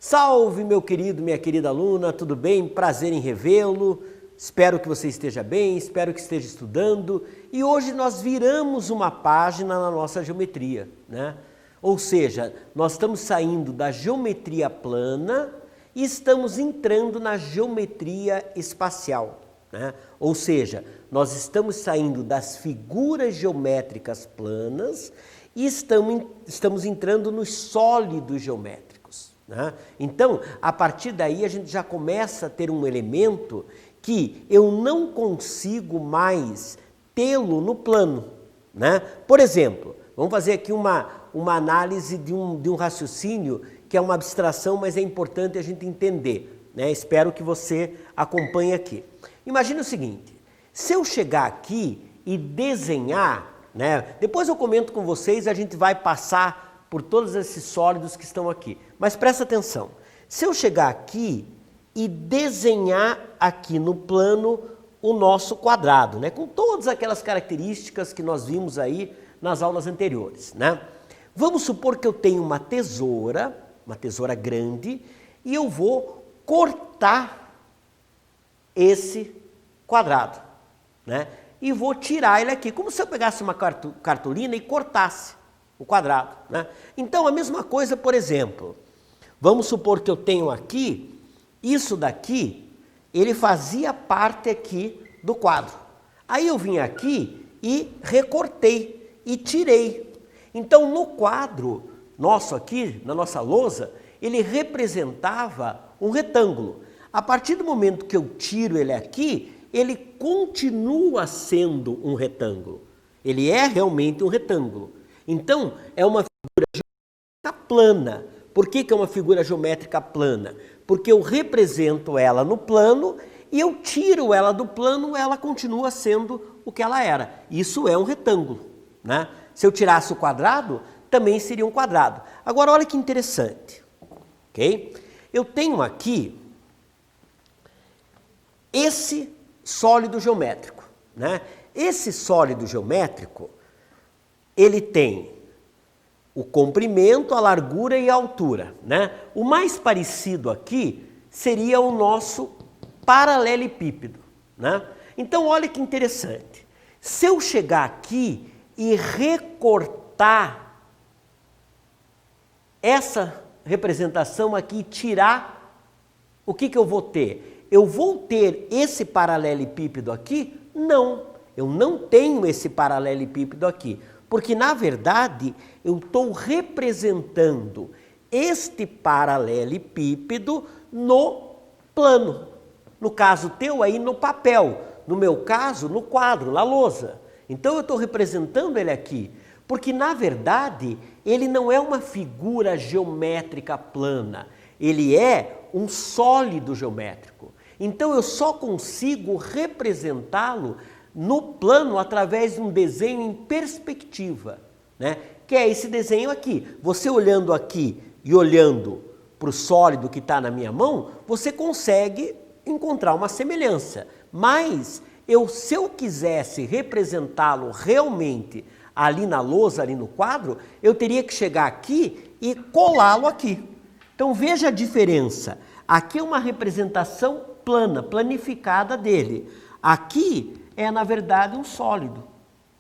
Salve, meu querido, minha querida aluna, tudo bem? Prazer em revê-lo. Espero que você esteja bem, espero que esteja estudando. E hoje nós viramos uma página na nossa geometria, né? Ou seja, nós estamos saindo da geometria plana e estamos entrando na geometria espacial, né? Ou seja, nós estamos saindo das figuras geométricas planas e estamos entrando nos sólidos geométricos. Então, a partir daí a gente já começa a ter um elemento que eu não consigo mais tê-lo no plano, né? Por exemplo, vamos fazer aqui uma análise de um raciocínio que é uma abstração, mas é importante a gente entender, né? Espero que você acompanhe aqui. Imagina o seguinte, se eu chegar aqui e desenhar, né? Depois eu comento com vocês, a gente vai passar por todos esses sólidos que estão aqui. Mas presta atenção, se eu chegar aqui e desenhar aqui no plano o nosso quadrado, né? Com todas aquelas características que nós vimos aí nas aulas anteriores, né? Vamos supor que eu tenho uma tesoura grande, e eu vou cortar esse quadrado, né? E vou tirar ele aqui, como se eu pegasse uma cartolina e cortasse o quadrado, né? Então, a mesma coisa, por exemplo, vamos supor que eu tenho aqui, isso daqui, ele fazia parte aqui do quadro. Aí eu vim aqui e recortei e tirei. Então, no quadro nosso aqui, na nossa lousa, ele representava um retângulo. A partir do momento que eu tiro ele aqui, ele continua sendo um retângulo. Ele é realmente um retângulo. Então, é uma figura geométrica plana. Por que é uma figura geométrica plana? Porque eu represento ela no plano e eu tiro ela do plano, ela continua sendo o que ela era. Isso é um retângulo, né? Se eu tirasse o quadrado, também seria um quadrado. Agora, olha que interessante, ok? Eu tenho aqui esse sólido geométrico, né? Esse sólido geométrico, ele tem o comprimento, a largura e a altura, né? O mais parecido aqui seria o nosso paralelepípedo, né? Então, olha que interessante. Se eu chegar aqui e recortar essa representação aqui e tirar, o que eu vou ter? Eu vou ter esse paralelepípedo aqui? Não, eu não tenho esse paralelepípedo aqui. Porque, na verdade, eu estou representando este paralelepípedo no plano. No caso teu aí, no papel. No meu caso, no quadro, na lousa. Então, eu estou representando ele aqui. Porque, na verdade, ele não é uma figura geométrica plana. Ele é um sólido geométrico. Então, eu só consigo representá-lo no plano através de um desenho em perspectiva, né? Que é esse desenho aqui. Você olhando aqui e olhando para o sólido que está na minha mão, você consegue encontrar uma semelhança. Mas, se eu quisesse representá-lo realmente ali na lousa, ali no quadro, eu teria que chegar aqui e colá-lo aqui. Então, veja a diferença. Aqui é uma representação plana, planificada dele. Aqui é, na verdade, um sólido.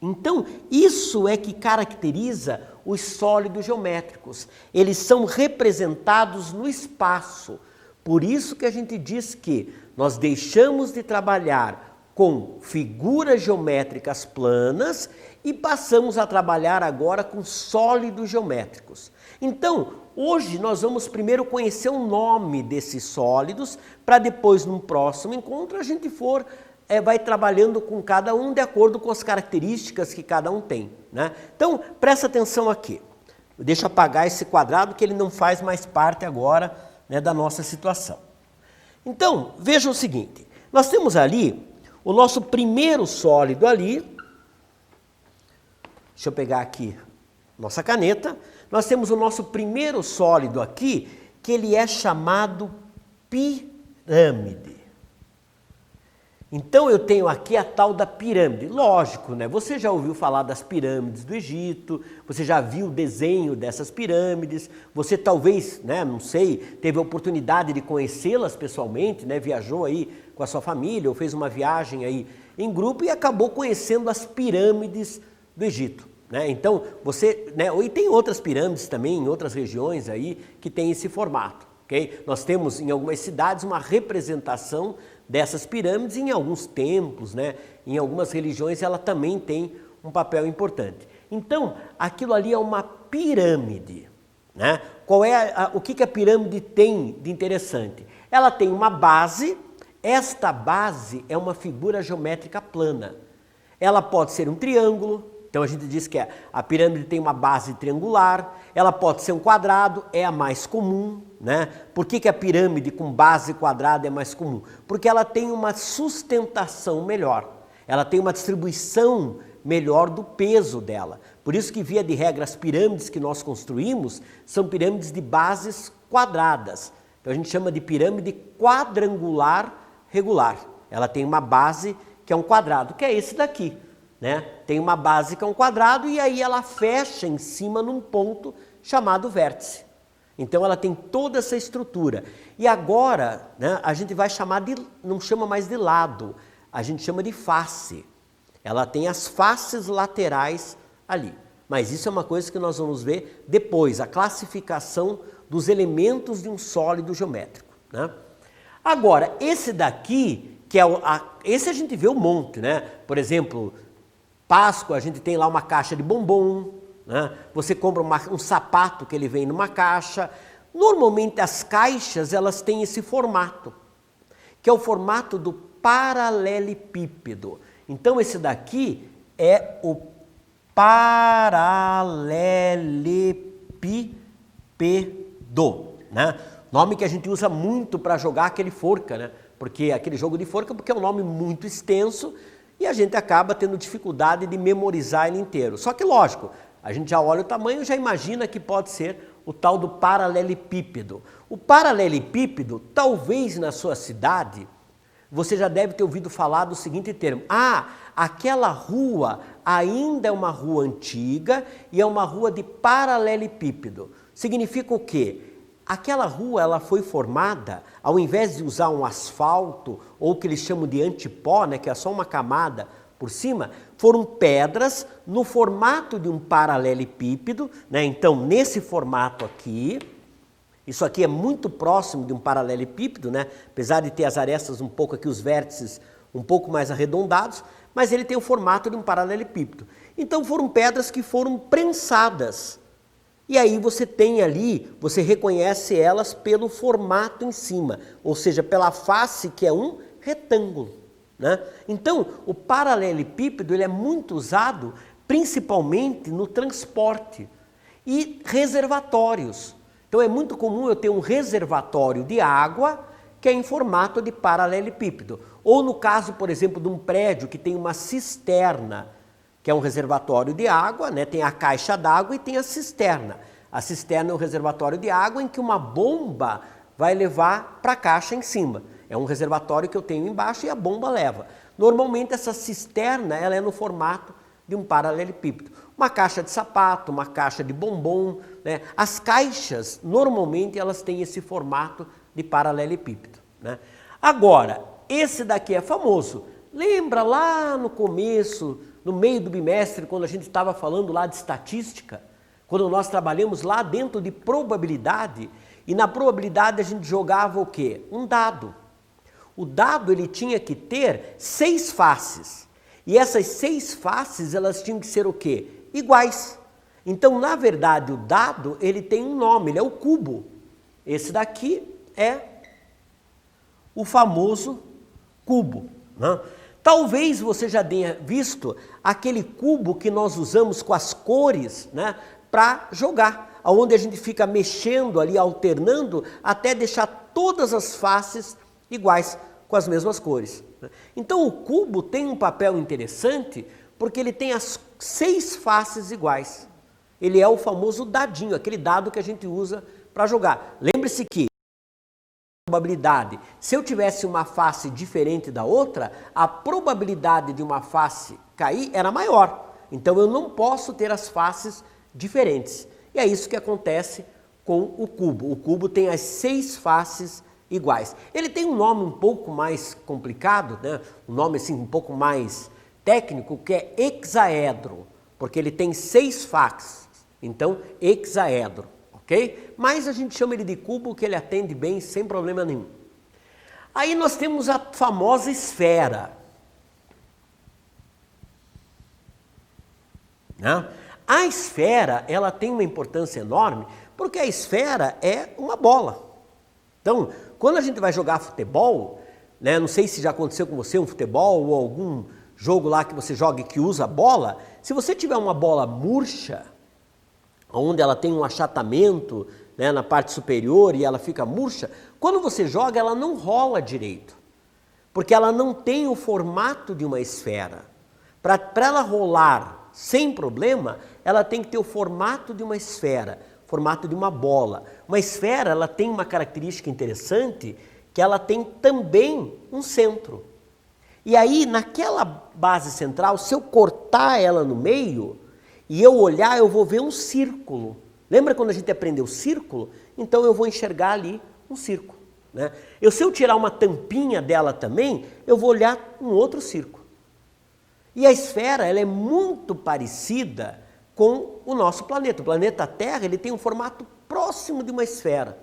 Então, isso é que caracteriza os sólidos geométricos. Eles são representados no espaço. Por isso que a gente diz que nós deixamos de trabalhar com figuras geométricas planas e passamos a trabalhar agora com sólidos geométricos. Então, hoje nós vamos primeiro conhecer o nome desses sólidos, para depois, num próximo encontro, a gente vai trabalhando com cada um de acordo com as características que cada um tem, né? Então, presta atenção aqui. Deixa eu apagar esse quadrado que ele não faz mais parte agora, né, da nossa situação. Então, veja o seguinte. Nós temos ali o nosso primeiro sólido ali. Deixa eu pegar aqui nossa caneta. Nós temos o nosso primeiro sólido aqui, que ele é chamado pirâmide. Então eu tenho aqui a tal da pirâmide. Lógico, né? Você já ouviu falar das pirâmides do Egito, você já viu o desenho dessas pirâmides, você talvez, né, não sei, teve a oportunidade de conhecê-las pessoalmente, né? Viajou aí com a sua família ou fez uma viagem aí em grupo e acabou conhecendo as pirâmides do Egito, né? Então você, né, e tem outras pirâmides também em outras regiões aí que tem esse formato, ok? Nós temos em algumas cidades uma representação dessas pirâmides, em alguns templos, né, em algumas religiões ela também tem um papel importante. Então, aquilo ali é uma pirâmide, né? Qual é o que a pirâmide tem de interessante? Ela tem uma base, esta base é uma figura geométrica plana. Ela pode ser um triângulo, então a gente diz que a pirâmide tem uma base triangular, ela pode ser um quadrado, é a mais comum, né? Por que a pirâmide com base quadrada é mais comum? Porque ela tem uma sustentação melhor, ela tem uma distribuição melhor do peso dela. Por isso que, via de regra, as pirâmides que nós construímos são pirâmides de bases quadradas. Então a gente chama de pirâmide quadrangular regular. Ela tem uma base que é um quadrado, que é esse daqui, né? Tem uma base que é um quadrado e aí ela fecha em cima num ponto chamado vértice. Então ela tem toda essa estrutura. E agora, né, a gente vai chamar de, não chama mais de lado, a gente chama de face. Ela tem as faces laterais ali. Mas isso é uma coisa que nós vamos ver depois, a classificação dos elementos de um sólido geométrico, né? Agora, esse daqui, que é esse a gente vê um monte, né? Por exemplo, Páscoa, a gente tem lá uma caixa de bombom, né? Você compra um sapato que ele vem numa caixa. Normalmente as caixas elas têm esse formato, que é o formato do paralelepípedo. Então esse daqui é o paralelepípedo, né? Nome que a gente usa muito para jogar aquele forca, né? Porque aquele jogo de forca, porque é um nome muito extenso e a gente acaba tendo dificuldade de memorizar ele inteiro. Só que lógico, a gente já olha o tamanho e já imagina que pode ser o tal do paralelepípedo. O paralelepípedo, talvez na sua cidade, você já deve ter ouvido falar do seguinte termo: ah, aquela rua ainda é uma rua antiga e é uma rua de paralelepípedo. Significa o quê? Aquela rua ela foi formada, ao invés de usar um asfalto ou o que eles chamam de antipó, né, que é só uma camada por cima, foram pedras no formato de um paralelepípedo, né? Então, nesse formato aqui, isso aqui é muito próximo de um paralelepípedo, né? Apesar de ter as arestas um pouco aqui, os vértices um pouco mais arredondados, mas ele tem o formato de um paralelepípedo. Então, foram pedras que foram prensadas. E aí você tem ali, você reconhece elas pelo formato em cima, ou seja, pela face que é um retângulo, né? Então, o paralelepípedo ele é muito usado principalmente no transporte e reservatórios. Então é muito comum eu ter um reservatório de água que é em formato de paralelepípedo. Ou no caso, por exemplo, de um prédio que tem uma cisterna, que é um reservatório de água, né? Tem a caixa d'água e tem a cisterna. A cisterna é um reservatório de água em que uma bomba vai levar para a caixa em cima. É um reservatório que eu tenho embaixo e a bomba leva. Normalmente essa cisterna ela é no formato de um paralelepípedo. Uma caixa de sapato, uma caixa de bombom, né? As caixas normalmente elas têm esse formato de paralelepípedo, né? Agora, esse daqui é famoso. Lembra lá no começo, no meio do bimestre, quando a gente estava falando lá de estatística, quando nós trabalhamos lá dentro de probabilidade, e na probabilidade a gente jogava o quê? Um dado. O dado ele tinha que ter 6 faces. E essas 6 faces elas tinham que ser o quê? Iguais. Então, na verdade, o dado ele tem um nome, ele é o cubo. Esse daqui é o famoso cubo, né? Talvez você já tenha visto aquele cubo que nós usamos com as cores, né, para jogar, onde a gente fica mexendo ali, alternando, até deixar todas as faces iguais, com as mesmas cores. Então o cubo tem um papel interessante, porque ele tem as 6 faces iguais. Ele é o famoso dadinho, aquele dado que a gente usa para jogar. Lembre-se que probabilidade. Se eu tivesse uma face diferente da outra, a probabilidade de uma face cair era maior. Então eu não posso ter as faces diferentes. E é isso que acontece com o cubo. O cubo tem as 6 faces iguais. Ele tem um nome um pouco mais complicado, né? Um nome assim um pouco mais técnico, que é hexaedro, porque ele tem 6 faces. Então, hexaedro, ok? Mas a gente chama ele de cubo, que ele atende bem sem problema nenhum. Aí nós temos a famosa esfera, né? A esfera, ela tem uma importância enorme, porque a esfera é uma bola. Então, quando a gente vai jogar futebol, né, não sei se já aconteceu com você um futebol ou algum jogo lá que você joga e que usa bola, se você tiver uma bola murcha, onde ela tem um achatamento, né, na parte superior e ela fica murcha, quando você joga ela não rola direito, porque ela não tem o formato de uma esfera. Para ela rolar sem problema, ela tem que ter o formato de uma esfera, formato de uma bola. Uma esfera, ela tem uma característica interessante, que ela tem também um centro. E aí, naquela base central, se eu cortar ela no meio, e eu olhar, eu vou ver um círculo. Lembra quando a gente aprendeu círculo? Então eu vou enxergar ali um círculo, né? Se eu tirar uma tampinha dela também, eu vou olhar um outro círculo. E a esfera, ela é muito parecida com o nosso planeta. O planeta Terra, ele tem um formato próximo de uma esfera.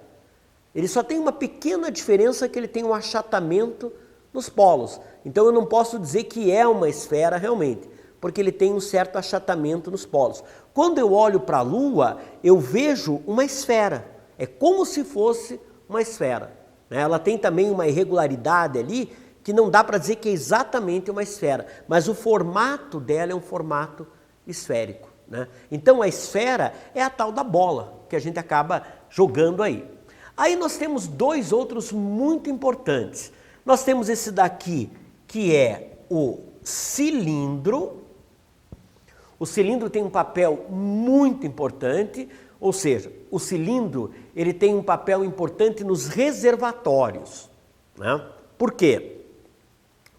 Ele só tem uma pequena diferença, que ele tem um achatamento nos polos. Então eu não posso dizer que é uma esfera realmente, porque ele tem um certo achatamento nos polos. Quando eu olho para a Lua, eu vejo uma esfera. É como se fosse uma esfera, né? Ela tem também uma irregularidade ali, que não dá para dizer que é exatamente uma esfera, mas o formato dela é um formato esférico, né? Então a esfera é a tal da bola, que a gente acaba jogando aí. Aí nós temos 2 outros muito importantes. Nós temos esse daqui, que é o cilindro. O cilindro tem um papel muito importante, ou seja, o cilindro ele tem um papel importante nos reservatórios, né? Por quê?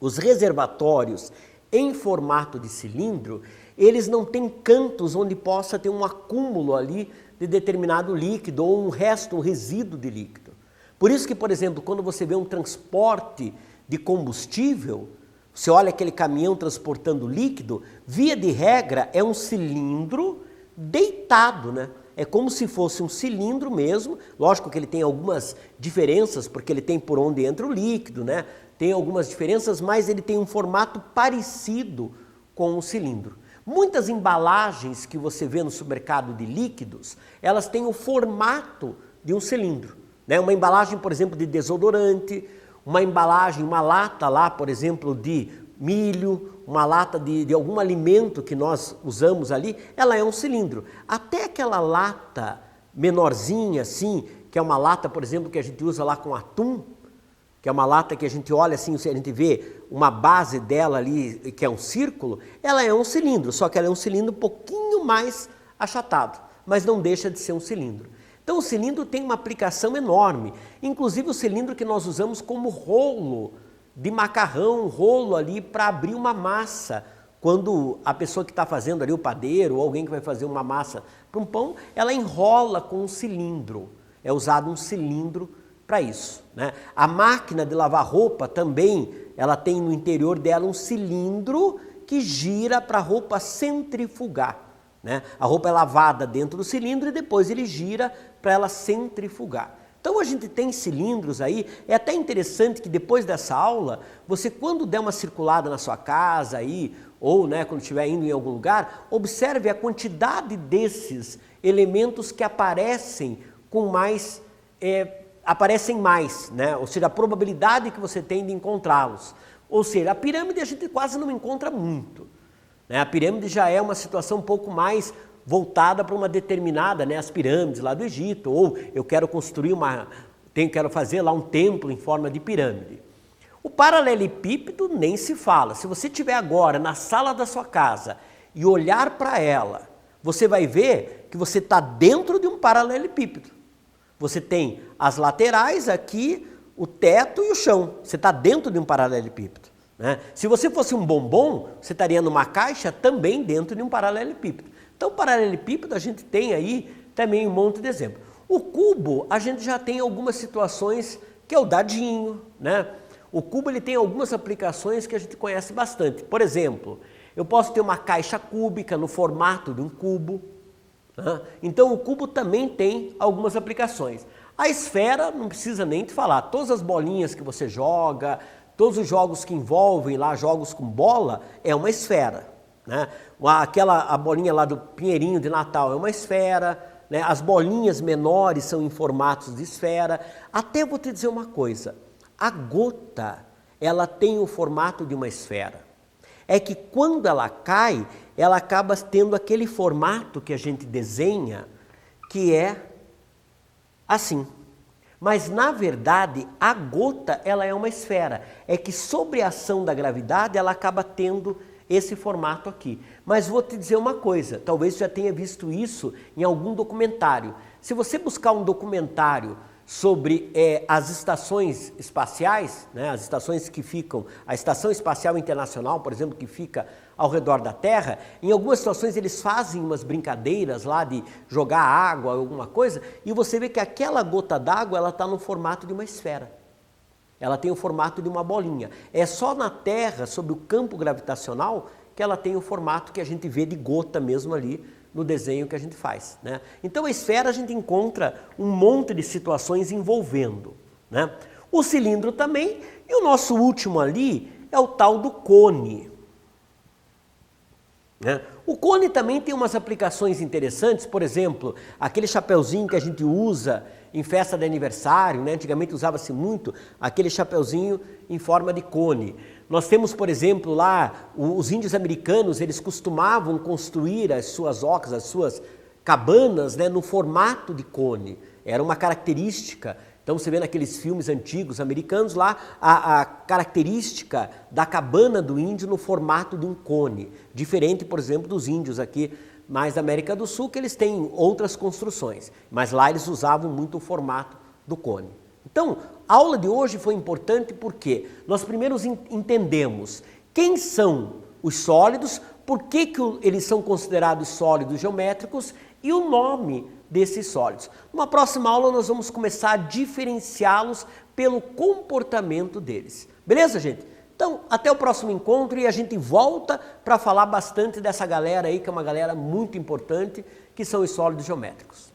Os reservatórios em formato de cilindro, eles não têm cantos onde possa ter um acúmulo ali de determinado líquido ou um resto, um resíduo de líquido. Por isso que, por exemplo, quando você vê um transporte de combustível, você olha aquele caminhão transportando líquido, via de regra é um cilindro deitado, né? É como se fosse um cilindro mesmo, lógico que ele tem algumas diferenças, porque ele tem por onde entra o líquido, né? Tem algumas diferenças, mas ele tem um formato parecido com o cilindro. Muitas embalagens que você vê no supermercado de líquidos, elas têm o formato de um cilindro, né? Uma embalagem, por exemplo, de desodorante, uma embalagem, uma lata lá, por exemplo, de milho, uma lata de algum alimento que nós usamos ali, ela é um cilindro. Até aquela lata menorzinha assim, que é uma lata, por exemplo, que a gente usa lá com atum, que é uma lata que a gente olha assim, a gente vê uma base dela ali, que é um círculo, ela é um cilindro, só que ela é um cilindro um pouquinho mais achatado, mas não deixa de ser um cilindro. Então o cilindro tem uma aplicação enorme, inclusive o cilindro que nós usamos como rolo de macarrão, rolo ali para abrir uma massa. Quando a pessoa que está fazendo ali, o padeiro ou alguém que vai fazer uma massa para um pão, ela enrola com um cilindro, é usado um cilindro para isso, né? A máquina de lavar roupa também, ela tem no interior dela um cilindro que gira para a roupa centrifugar, né? A roupa é lavada dentro do cilindro e depois ele gira para ela centrifugar. Então a gente tem cilindros aí, é até interessante que depois dessa aula, você quando der uma circulada na sua casa aí, ou né, quando estiver indo em algum lugar, observe a quantidade desses elementos que aparecem com mais... aparecem mais, né? Ou seja, a probabilidade que você tem de encontrá-los. Ou seja, a pirâmide a gente quase não encontra muito, né? A pirâmide já é uma situação um pouco mais voltada para uma determinada, né? As pirâmides lá do Egito, ou eu quero construir quero fazer lá um templo em forma de pirâmide. O paralelepípedo nem se fala. Se você estiver agora na sala da sua casa e olhar para ela, você vai ver que você está dentro de um paralelepípedo. Você tem as laterais aqui, o teto e o chão. Você está dentro de um paralelepípedo, né? Se você fosse um bombom, você estaria numa caixa também dentro de um paralelepípedo. Então, paralelepípedo a gente tem aí também um monte de exemplo. O cubo, a gente já tem algumas situações que é o dadinho, né? O cubo ele tem algumas aplicações que a gente conhece bastante. Por exemplo, eu posso ter uma caixa cúbica no formato de um cubo, né? Então o cubo também tem algumas aplicações. A esfera, não precisa nem te falar, todas as bolinhas que você joga, todos os jogos que envolvem lá, jogos com bola, é uma esfera, né? A bolinha lá do Pinheirinho de Natal é uma esfera, né? As bolinhas menores são em formatos de esfera. Até vou te dizer uma coisa, a gota, ela tem o formato de uma esfera. É que quando ela cai, ela acaba tendo aquele formato que a gente desenha, que é assim. Mas, na verdade, a gota, ela é uma esfera. É que sobre a ação da gravidade, ela acaba tendo esse formato aqui. Mas vou te dizer uma coisa, talvez você já tenha visto isso em algum documentário. Se você buscar um documentário sobre as estações espaciais, né, as estações que ficam, a Estação Espacial Internacional, por exemplo, que fica ao redor da Terra, em algumas situações eles fazem umas brincadeiras lá de jogar água, alguma coisa, e você vê que aquela gota d'água, ela está no formato de uma esfera. Ela tem o formato de uma bolinha. É só na Terra, sob o campo gravitacional, que ela tem o formato que a gente vê de gota mesmo ali no desenho que a gente faz, né? Então a esfera a gente encontra um monte de situações envolvendo, né? O cilindro também, e o nosso último ali é o tal do cone, né? O cone também tem umas aplicações interessantes, por exemplo, aquele chapeuzinho que a gente usa em festa de aniversário, né? Antigamente usava-se muito aquele chapeuzinho em forma de cone. Nós temos, por exemplo, lá, os índios americanos, eles costumavam construir as suas ocas, as suas cabanas, né, no formato de cone. Era uma característica. Então você vê naqueles filmes antigos americanos lá, a característica da cabana do índio no formato de um cone. Diferente, por exemplo, dos índios aqui mais da América do Sul, que eles têm outras construções. Mas lá eles usavam muito o formato do cone. Então, a aula de hoje foi importante porque nós primeiro entendemos quem são os sólidos, por que eles são considerados sólidos geométricos e o nome desses sólidos. Numa próxima aula nós vamos começar a diferenciá-los pelo comportamento deles. Beleza, gente? Então, até o próximo encontro e a gente volta para falar bastante dessa galera aí, que é uma galera muito importante, que são os sólidos geométricos.